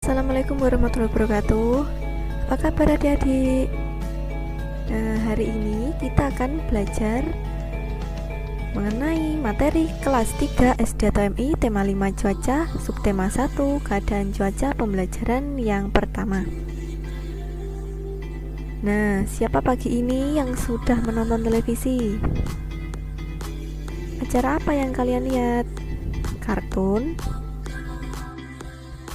Assalamualaikum warahmatullahi wabarakatuh. Apa kabar adik-adik? Hari ini kita akan belajar mengenai materi kelas 3 SD atau MI tema 5 cuaca, subtema 1 keadaan cuaca pembelajaran yang pertama. Nah, siapa pagi ini yang sudah menonton televisi? Acara apa yang kalian lihat? Kartun?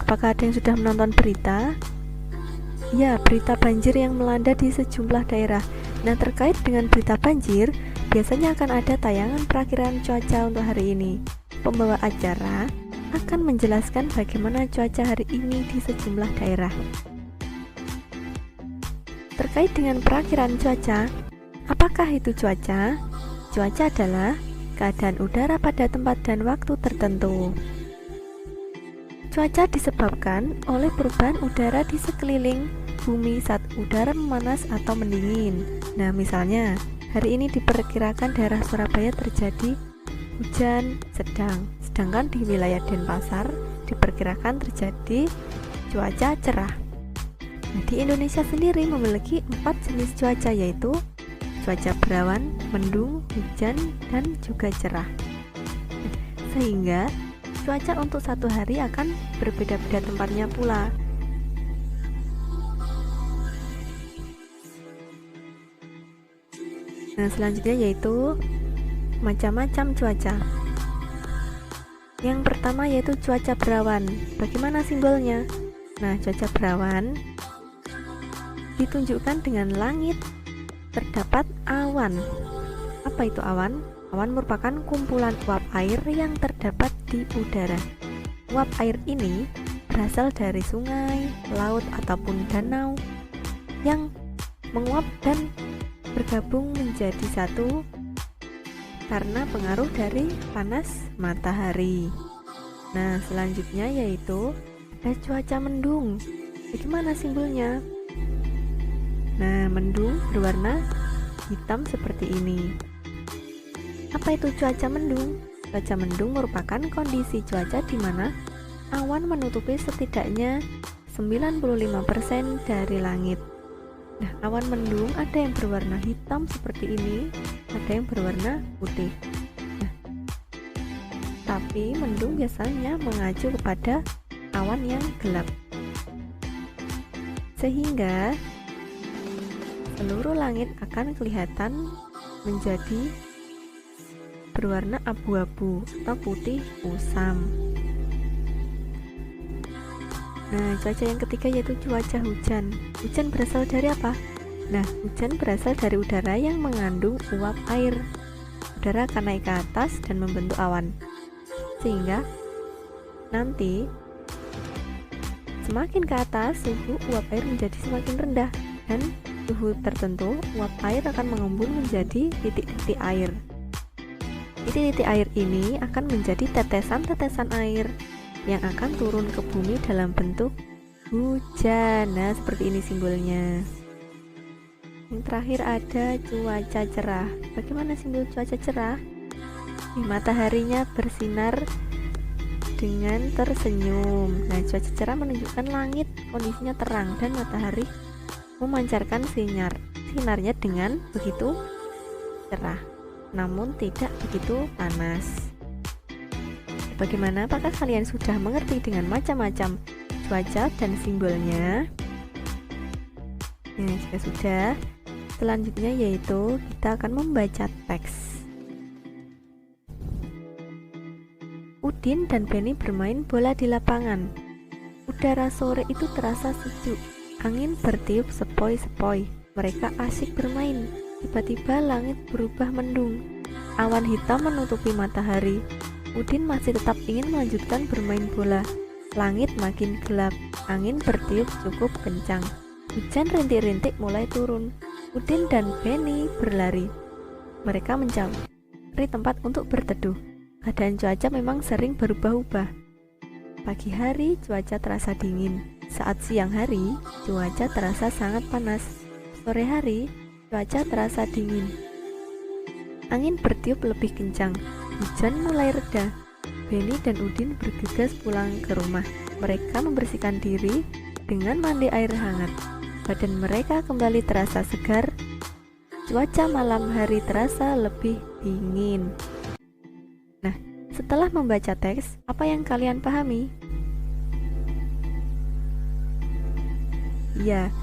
Apakah ada yang sudah menonton berita? Ya, berita banjir yang melanda di sejumlah daerah. Nah, terkait dengan berita banjir, biasanya akan ada tayangan perakiraan cuaca untuk hari ini. Pembawa acara akan menjelaskan bagaimana cuaca hari ini di sejumlah daerah. Terkait dengan perakiraan cuaca, apakah itu cuaca? Cuaca adalah keadaan udara pada tempat dan waktu tertentu. Cuaca disebabkan oleh perubahan udara di sekeliling bumi saat udara memanas atau mendingin. Nah, misalnya, hari ini diperkirakan daerah Surabaya terjadi hujan sedang, sedangkan di wilayah Denpasar diperkirakan terjadi cuaca cerah. Nah, di Indonesia sendiri memiliki 4 jenis cuaca, yaitu cuaca berawan, mendung, hujan, dan juga cerah. Sehingga cuaca untuk satu hari akan berbeda-beda tempatnya pula. Nah, selanjutnya yaitu macam-macam cuaca. Yang pertama yaitu cuaca berawan. Bagaimana simbolnya? Nah, cuaca berawan ditunjukkan dengan langit terdapat awan. Apa itu awan? Awan merupakan kumpulan uap air yang terdapat di udara. Uap air ini berasal dari sungai, laut, ataupun danau yang menguap dan bergabung menjadi satu karena pengaruh dari panas matahari. Nah, selanjutnya yaitu ada cuaca mendung. Bagaimana simbolnya? Nah, mendung berwarna hitam seperti ini. Apa itu cuaca mendung? Cuaca mendung merupakan kondisi cuaca di mana awan menutupi setidaknya 95% dari langit. Nah, awan mendung ada yang berwarna hitam seperti ini, ada yang berwarna putih. Nah, tapi mendung biasanya mengacu kepada awan yang gelap. Sehingga seluruh langit akan kelihatan menjadi berwarna abu-abu atau putih kusam. Nah, cuaca yang ketiga yaitu cuaca hujan. Hujan berasal dari apa? Nah, hujan berasal dari udara yang mengandung uap air. Udara akan naik ke atas dan membentuk awan. Sehingga nanti semakin ke atas suhu uap air menjadi semakin rendah, dan suhu tertentu uap air akan mengembun menjadi titik-titik air. Titik-titik air ini akan menjadi tetesan-tetesan air yang akan turun ke bumi dalam bentuk hujan. Nah, seperti ini simbolnya. Yang terakhir ada cuaca cerah. Bagaimana simbol cuaca cerah? Mataharinya bersinar dengan tersenyum. Nah, cuaca cerah menunjukkan langit kondisinya terang dan matahari memancarkan sinarnya dengan begitu cerah, namun tidak begitu panas. Bagaimana? Apakah kalian sudah mengerti dengan macam-macam cuaca dan simbolnya? Nah, jika sudah, selanjutnya yaitu kita akan membaca teks. Udin dan Benny bermain bola di lapangan. Udara sore itu terasa sejuk. Angin bertiup sepoi-sepoi. Mereka asik bermain. Tiba-tiba langit berubah mendung. Awan hitam menutupi matahari. Udin masih tetap ingin melanjutkan bermain bola. Langit makin gelap. Angin bertiup cukup kencang. Hujan rintik-rintik mulai turun. Udin dan Benny berlari. Mereka mencari tempat untuk berteduh. Keadaan cuaca memang sering berubah-ubah. Pagi hari cuaca terasa dingin. Saat siang hari, cuaca terasa sangat panas. Sore hari, cuaca terasa dingin. Angin bertiup lebih kencang. Hujan mulai reda. Benny dan Udin bergegas pulang ke rumah. Mereka membersihkan diri dengan mandi air hangat. Badan mereka kembali terasa segar. Cuaca malam hari terasa lebih dingin. Nah, setelah membaca teks, apa yang kalian pahami? Ya,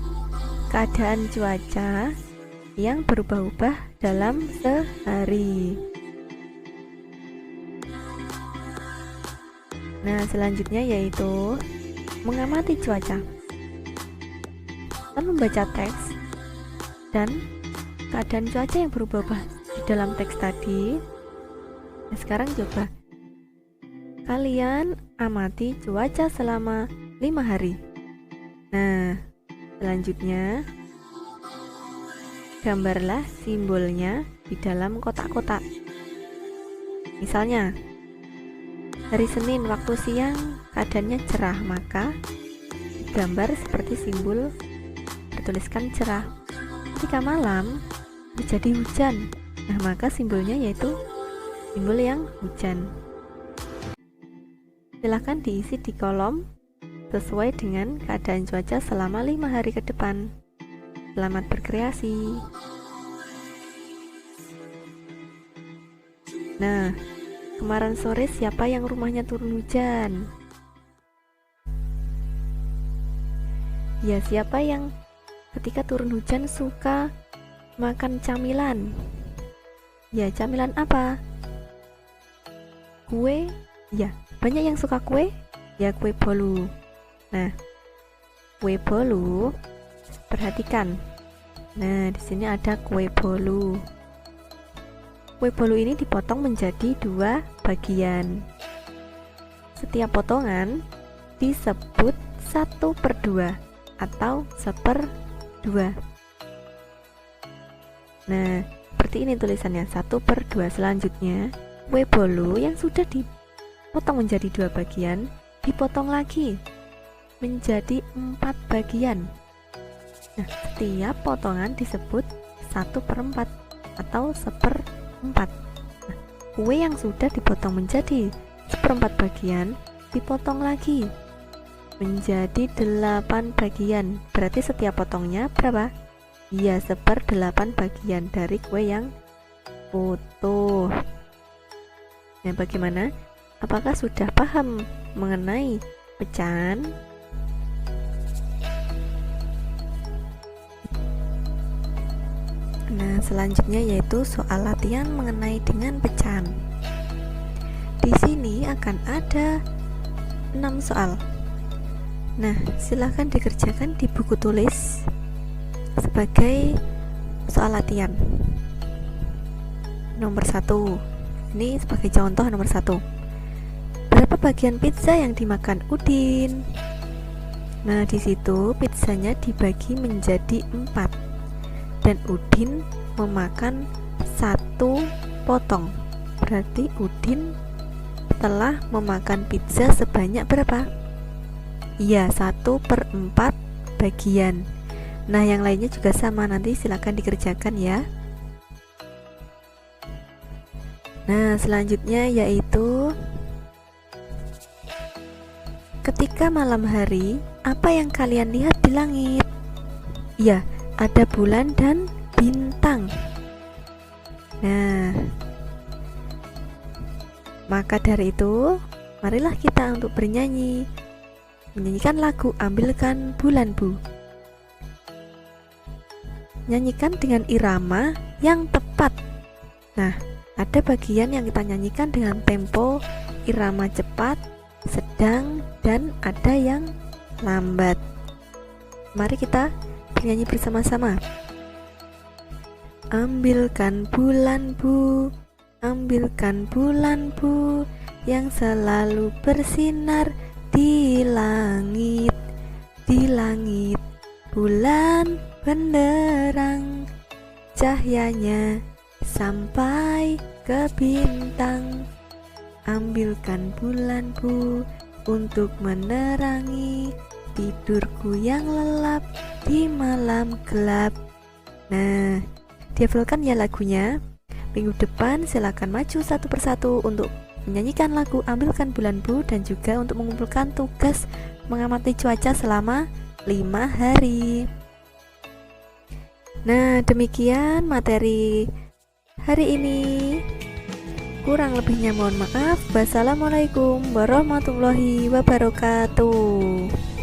keadaan cuaca yang berubah-ubah dalam sehari. Nah, selanjutnya yaitu mengamati cuaca. Kita membaca teks dan keadaan cuaca yang berubah-ubah di dalam teks tadi. Nah, sekarang coba kalian amati cuaca selama 5 hari. Nah, selanjutnya gambarlah simbolnya di dalam kotak-kotak. Misalnya hari Senin waktu siang keadaannya cerah, maka gambar seperti simbol bertuliskan cerah. Ketika malam terjadi hujan, nah maka simbolnya yaitu simbol yang hujan. Silahkan diisi di kolom sesuai dengan keadaan cuaca selama 5 hari ke depan. Selamat berkreasi. Nah, kemarin sore siapa yang rumahnya turun hujan? Ya, siapa yang ketika turun hujan suka makan camilan? Ya, camilan apa? Kue? Ya, banyak yang suka kue? Ya, kue bolu. Nah, kue bolu, perhatikan. Nah, di sini ada kue bolu. Kue bolu ini dipotong menjadi 2 bagian. Setiap potongan disebut 1/2 atau 1/2. Nah, seperti ini tulisannya 1/2. Selanjutnya, kue bolu yang sudah dipotong menjadi 2 bagian dipotong lagi menjadi 4 bagian. Nah, setiap potongan disebut 1/4 atau 1/4. Nah, kue yang sudah dipotong menjadi 1/4 bagian dipotong lagi menjadi 8 bagian. Berarti setiap potongnya berapa? Ya, 1/8 bagian dari kue yang utuh. Nah, bagaimana? Apakah sudah paham mengenai pecahan? Nah, selanjutnya yaitu soal latihan mengenai dengan pecahan. Di sini akan ada 6 soal. Nah, silahkan dikerjakan di buku tulis sebagai soal latihan. Nomor 1. Ini sebagai contoh nomor 1. Berapa bagian pizza yang dimakan Udin? Nah, di situ pizzanya dibagi menjadi 4. Dan Udin memakan 1 potong. Berarti Udin telah memakan pizza sebanyak berapa? Iya, 1/4 bagian. Nah, yang lainnya juga sama, nanti silakan dikerjakan ya. Nah, selanjutnya yaitu ketika malam hari, apa yang kalian lihat di langit? Ya, ada bulan dan bintang. Nah, maka dari itu, marilah kita untuk bernyanyi, menyanyikan lagu Ambilkan Bulan Bu. Nyanyikan dengan irama yang tepat. Nah, ada bagian yang kita nyanyikan dengan tempo irama cepat, sedang, dan ada yang lambat. Mari kita bernyanyi bersama-sama. Ambilkan bulan Bu, ambilkan bulan Bu, yang selalu bersinar di langit. Di langit bulan benderang, cahyanya sampai ke bintang. Ambilkan bulan Bu untuk menerangi tidurku yang lelap di malam gelap. Nah, dihafalkan ya lagunya. Minggu depan silakan maju satu persatu untuk menyanyikan lagu Ambilkan Bulan Bu, dan juga untuk mengumpulkan tugas mengamati cuaca selama 5 hari. Nah, demikian materi hari ini. Kurang lebihnya mohon maaf. Wassalamualaikum warahmatullahi wabarakatuh.